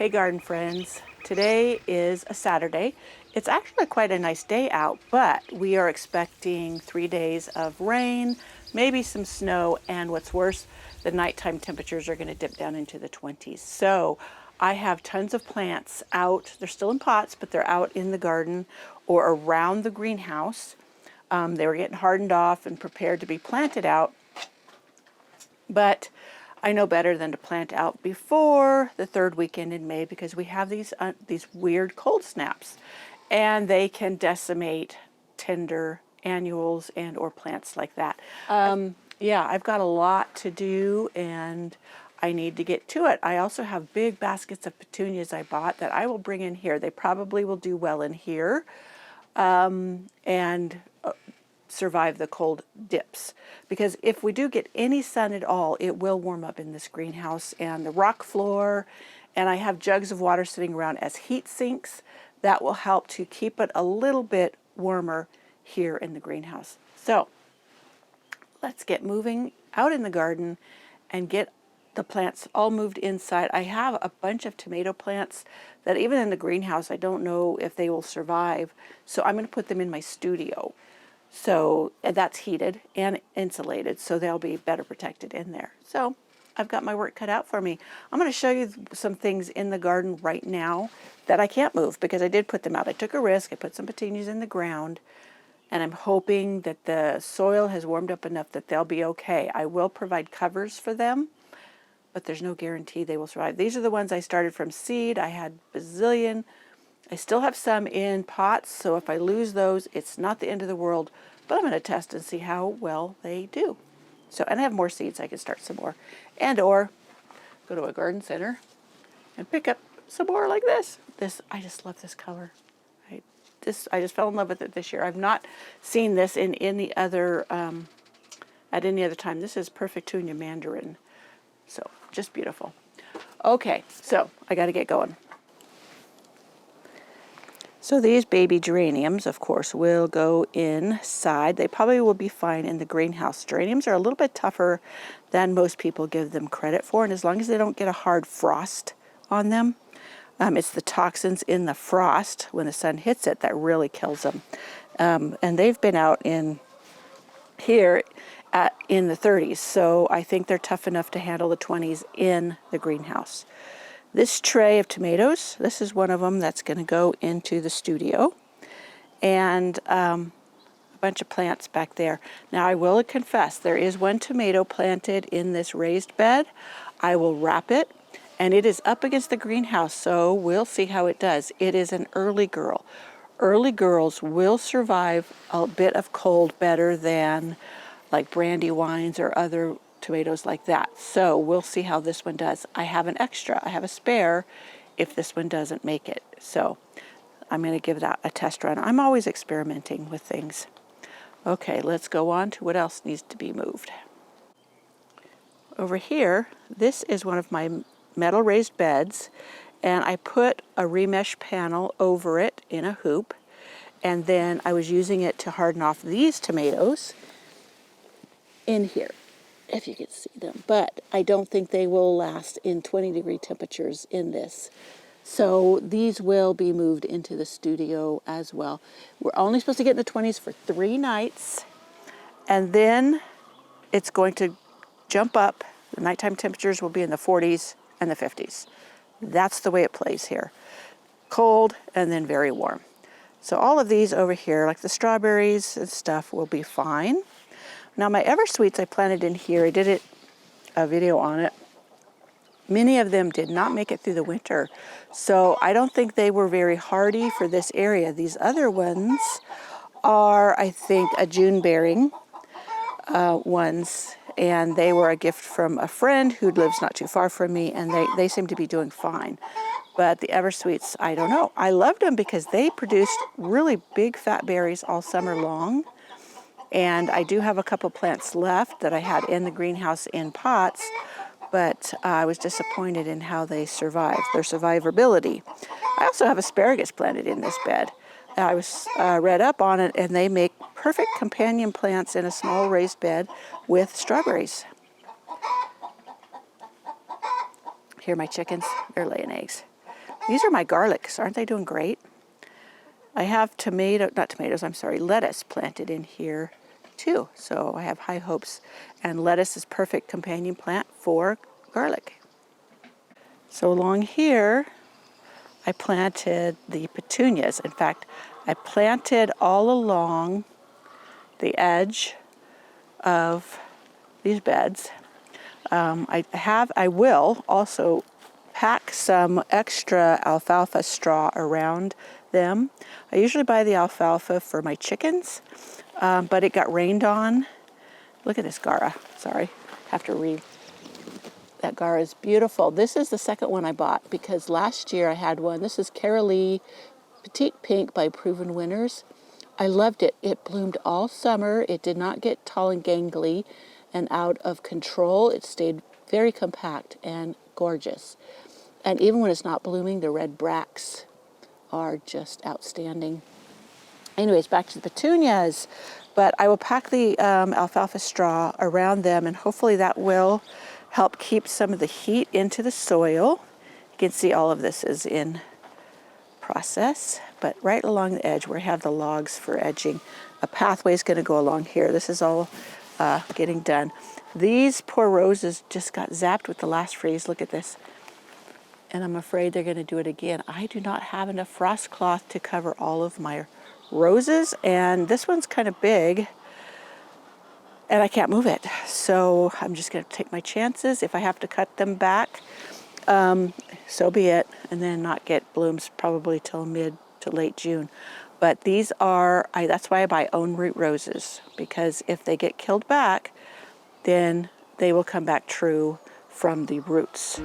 Hey garden friends, today is a Saturday. It's actually quite a nice day out, but we are expecting 3 days of rain, maybe some snow, and what's worse, the nighttime temperatures are going to dip down into the 20s. So I have tons of plants out. They're still in pots, but they're out in the garden or around the greenhouse. They were getting hardened off and prepared to be planted out, but I know better than to plant out before the third weekend in May because we have these weird cold snaps, and they can decimate tender annuals and or plants like that. Yeah, I've got a lot to do and I need to get to it. I also have big baskets of petunias I bought that I will bring in here. They probably will do well in here and survive the cold dips, because if we do get any sun at all, it will warm up in this greenhouse and the rock floor, and I have jugs of water sitting around as heat sinks that will help to keep it a little bit warmer here in the greenhouse. So let's get moving out in the garden and get the plants all moved inside. I have a bunch of tomato plants that even in the greenhouse I don't know if they will survive, so I'm going to put them in my studio. So that's heated and insulated, so they'll be better protected in there. So I've got my work cut out for me. I'm going to show you some things in the garden right now that I can't move because I did put them out. I took a risk. I put some petunias in the ground, and I'm hoping that the soil has warmed up enough that they'll be okay. I will provide covers for them, but there's no guarantee they will survive. These are the ones I started from seed. I had a bazillion. I still have some in pots, so if I lose those, it's not the end of the world, but I'm going to test and see how well they do. So, and I have more seeds, I can start some more. And or go to a garden center and pick up some more like this. I just love this color. I just fell in love with it this year. I've not seen this in any other, at any other time. This is Perfectunia Mandarin. So, just beautiful. Okay, so I got to get going. So these baby geraniums, of course, will go inside. They probably will be fine in the greenhouse. Geraniums are a little bit tougher than most people give them credit for, and as long as they don't get a hard frost on them, it's the toxins in the frost when the sun hits it that really kills them. And they've been out in here in the 30s, so I think they're tough enough to handle the 20s in the greenhouse. This tray of tomatoes, this is one of them that's going to go into the studio, and a bunch of plants back there. Now I will confess, there is one tomato planted in this raised bed. I will wrap it, and it is up against the greenhouse, so we'll see how it does. It is an early girl. Early girls will survive a bit of cold better than like brandywines or other tomatoes like that. So we'll see how this one does. I have an extra. I have a spare if this one doesn't make it. So I'm going to give that a test run. I'm always experimenting with things. Okay, let's go on to what else needs to be moved. Over here, this is one of my metal raised beds, and I put a remesh panel over it in a hoop, and then I was using it to harden off these tomatoes in here, if you can see them, but I don't think they will last in 20-degree temperatures in this. So these will be moved into the studio as well. We're only supposed to get in the 20s for 3 nights, and then it's going to jump up. The nighttime temperatures will be in the 40s and the 50s. That's the way it plays here. Cold and then very warm. So all of these over here, like the strawberries and stuff, will be fine. Now my eversweets I planted in here, I did a video on it. Many of them did not make it through the winter, so I don't think they were very hardy for this area. These other ones are, I think, a June bearing ones, and they were a gift from a friend who lives not too far from me, and they seem to be doing fine. But the eversweets, I don't know. I loved them because they produced really big fat berries all summer long. And I do have a couple plants left that I had in the greenhouse in pots, but I was disappointed in how they survived, their survivability. I also have asparagus planted in this bed. I was read up on it, and they make perfect companion plants in a small raised bed with strawberries. Here are my chickens. They're laying eggs. These are my garlics. Aren't they doing great? I have lettuce planted in here too. So I have high hopes. And lettuce is perfect companion plant for garlic. So along here, I planted the petunias. In fact, I planted all along the edge of these beds. I will also pack some extra alfalfa straw around them. I usually buy the alfalfa for my chickens, but it got rained on. Look at this Gara. Sorry, have to read. That Gara is beautiful. This is the second one I bought because last year I had one. This is Carolee Petite Pink by Proven Winners. I loved it. It bloomed all summer. It did not get tall and gangly and out of control. It stayed very compact and gorgeous. And even when it's not blooming, the red bracts are just outstanding. Anyways, back to the petunias. But I will pack the alfalfa straw around them, and hopefully that will help keep some of the heat into the soil. You can see all of this is in process, but right along the edge where I have the logs for edging, a pathway is going to go along here. This is all getting done. These poor roses just got zapped with the last freeze. Look at this. And I'm afraid they're going to do it again. I do not have enough frost cloth to cover all of my roses, and this one's kind of big, and I can't move it. So I'm just going to take my chances. If I have to cut them back, so be it, and then not get blooms probably till mid to late June. But these are, that's why I buy own root roses, because if they get killed back, then they will come back true from the roots.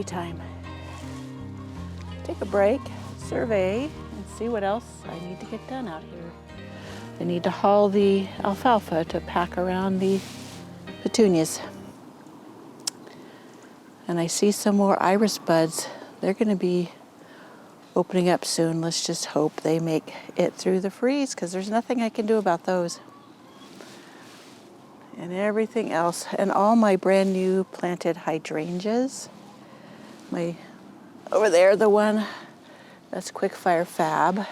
Time. Take a break, survey, and see what else I need to get done out here. I need to haul the alfalfa to pack around the petunias. And I see some more iris buds. They're going to be opening up soon. Let's just hope they make it through the freeze, because there's nothing I can do about those. And everything else, and all my brand new planted hydrangeas. Over there, the one that's Quick Fire Fab.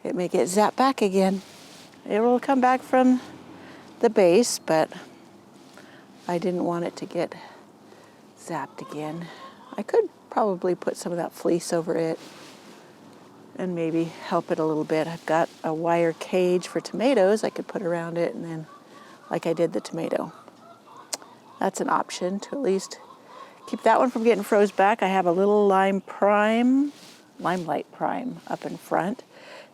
It may get zapped back again. It will come back from the base, but I didn't want it to get zapped again. I could probably put some of that fleece over it and maybe help it a little bit. I've got a wire cage for tomatoes I could put around it, and then like I did the tomato. That's an option to at least keep that one from getting froze back. I have a little limelight prime up in front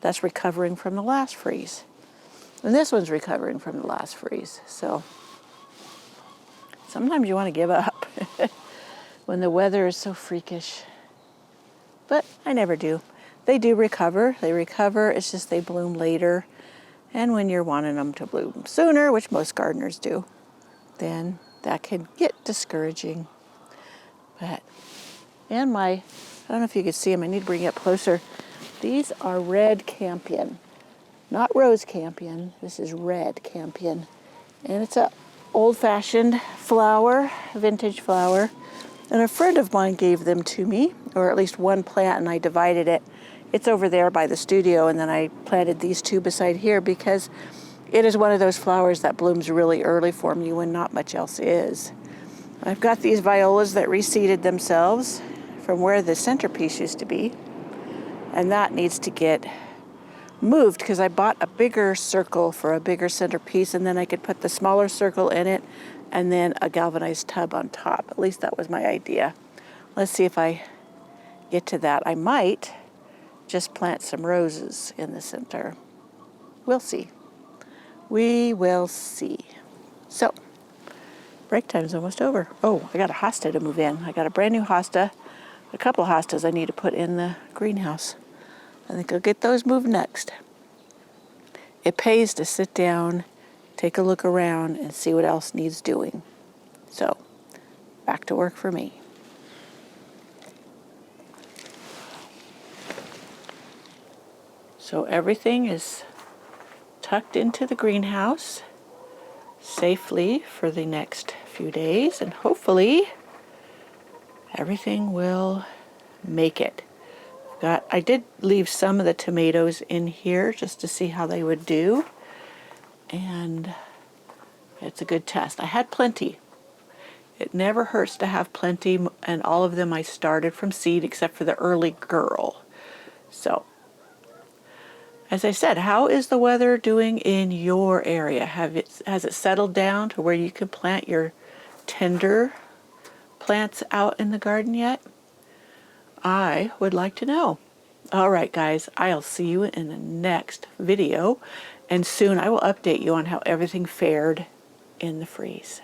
that's recovering from the last freeze. And this one's recovering from the last freeze. So sometimes you want to give up when the weather is so freakish. But I never do. They do recover. They recover. It's just they bloom later. And when you're wanting them to bloom sooner, which most gardeners do, then that can get discouraging. But, and I don't know if you can see them. I need to bring it up closer. These are red campion, not rose campion. This is red campion. And it's a old-fashioned flower, vintage flower. And a friend of mine gave them to me, or at least one plant, and I divided it. It's over there by the studio, and then I planted these two beside here because it is one of those flowers that blooms really early for me when not much else is. I've got these violas that reseeded themselves from where the centerpiece used to be, and that needs to get moved because I bought a bigger circle for a bigger centerpiece, and then I could put the smaller circle in it and then a galvanized tub on top. At least that was my idea. Let's see if I get to that. I might just plant some roses in the center. We'll see. We will see. So, break time is almost over. Oh, I got a hosta to move in. I got a brand new hosta, a couple of hostas I need to put in the greenhouse. I think I'll get those moved next. It pays to sit down, take a look around, and see what else needs doing. So, back to work for me. So everything is tucked into the greenhouse safely for the next few days, and hopefully everything will make it. I did leave some of the tomatoes in here just to see how they would do, and it's a good test. I had plenty. It never hurts to have plenty, and all of them I started from seed except for the early girl. So, as I said, how is the weather doing in your area? Has it settled down to where you can plant your tender plants out in the garden yet? I would like to know. All right, guys, I'll see you in the next video, and soon I will update you on how everything fared in the freeze.